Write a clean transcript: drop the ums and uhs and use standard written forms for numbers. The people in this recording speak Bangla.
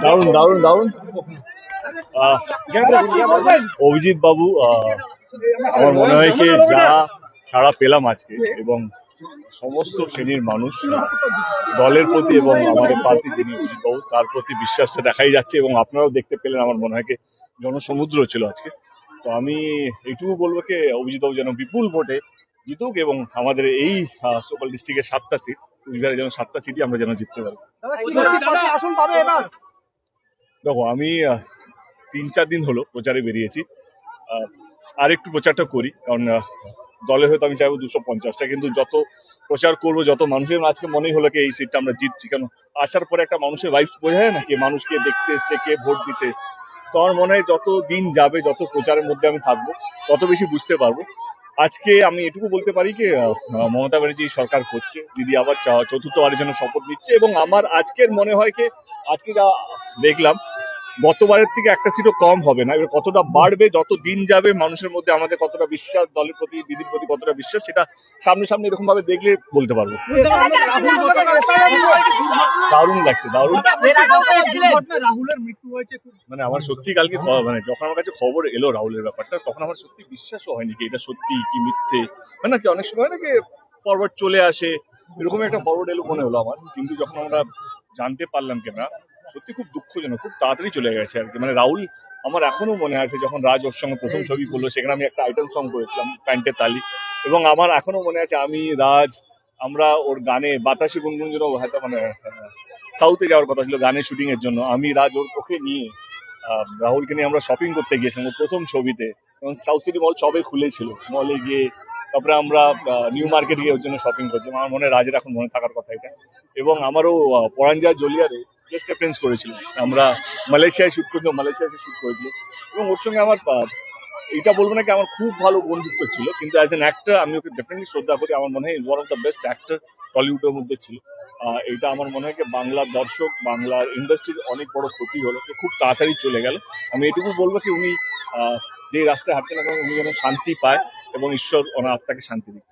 দারুণ দারুণ দারুণ। অভিজিৎ বাবু, আমার মনে হয় কি যা সাড়া পেলাম আজকে, এবং সমস্ত শ্রেণীর মানুষ দলের প্রতি এবং আমাদের প্রার্থী যিনি অভিজিৎ বাবু তার প্রতি বিশ্বাসটা দেখাই যাচ্ছে, এবং আপনারাও দেখতে পেলেন। আমার মনে হয় কি জনসমুদ্র ছিল আজকে। তো আমি এইটুকু বলবো কি অভিজিৎ বাবু যেন বিপুল ভোটে জিতুক, এবং আমাদের এই সকল ডিস্ট্রিক্টের 7টা সিট, কুচবিহারে যেন 7টা সিটই আমরা যেন জিততে পারি। দেখো, আমি 3-4 দিন হলো প্রচারে বেরিয়েছি। আর একটু প্রচারটা করি, কারণ দলের হয়তো আমি চাইবো 250টা, কিন্তু যত প্রচার করবো, যত মানুষের আজকে মনেই হলো কি এই সিটটা আমরা জিতছি। কেন আসার পরে একটা মানুষের ভাইবস বোঝা যায় না, কে মানুষকে দেখতে এসছে, কে ভোট দিতে এসছে। তো আমার মনে হয় যত দিন যাবে, যত প্রচারের মধ্যে আমি থাকবো, তত বেশি বুঝতে পারবো। আজকে আমি এটুকু বলতে পারি কি মমতা ব্যানার্জি সরকার করছে, দিদি আবার চতুর্থবারের জন্য শপথ নিচ্ছে, এবং আমার আজকের মনে হয় কি আজকে যা দেখলাম গতবারের থেকে একটা সিটও কম হবে না। এবার কতটা বাড়বে যত দিন যাবে, মানুষের মধ্যে আমাদের কতটা বিশ্বাস, দলের প্রতি, দিদির প্রতি কতটা বিশ্বাস, সেটা সামনে সামনে এরকম ভাবে দেখলে বলতে পারবো। দারুণ লাগছে, দারুণ। মানে আমার সত্যি কালকে মানে যখন আমার কাছে খবর এলো রাহুলের ব্যাপারটা, তখন আমার সত্যি বিশ্বাসও হয়নি কি এটা সত্যি কি মিথ্যে। মানে কি অনেক সময় নাকি ফরওয়ার্ড চলে আসে, এরকম একটা ফরওয়ার্ড এলো মনে হলো আমার, কিন্তু যখন আমরা জানতে পারলাম কি না, সত্যি খুব দুঃখজনক, খুব তাড়াতাড়ি চলে গেছে আর কি। মানে রাহুল আমার এখনো মনে আছে যখন রাজ ওর সঙ্গে প্রথম ছবি করলো, সেখানে আমি একটা আইটেম সং করেছিলাম প্যান্টের তালি, এবং আমার এখনো মনে আছে আমি রাজ আমরা ওর গানে বাতাসে গুনগুন জন্য হয়তো মানে সাউথে যাওয়ার কথা ছিল গানের শুটিং এর জন্য, আমি রাজ ওকে নিয়ে রাহুলকে নিয়ে আমরা শপিং করতে গিয়েছিলাম প্রথম ছবিতে, এবং সাউথ সিটি মল সবে খুলেছিল, মলে গিয়ে তারপরে আমরা নিউ মার্কেট গিয়ে ওর জন্য শপিং করছি। আমার মনে হয় রাজের এখন মনে থাকার কথা এটা। এবং আমারও পরাঞ্জা জলিয়ারে গেস্ট অ্যাপিয়ারেন্স করেছিল, আমরা মালয়েশিয়ায় শুট করেছিলাম, মালয়েশিয়াতে শুট করেছিল, এবং ওর সঙ্গে আমার এটা বলবো না কি আমার খুব ভালো বন্ধুত্ব ছিল, কিন্তু অ্যাজ এন অ্যাক্টর আমি ওকে ডেফিনেটলি শ্রদ্ধা করি। আমার মনে হয় is one of the best actor টলিউডের মধ্যে ছিল। এটা আমার মনে হয় কি বাংলার দর্শক, বাংলার ইন্ডাস্ট্রির অনেক বড় ক্ষতি হলো, খুব তাড়াতাড়ি চলে গেল। আমি এটুকু বলবো কি উনি যে রাস্তায় হাঁটতে না উনি যেন শান্তি পায়, এবং ঈশ্বর ওনার আত্মাকে শান্তি দিক।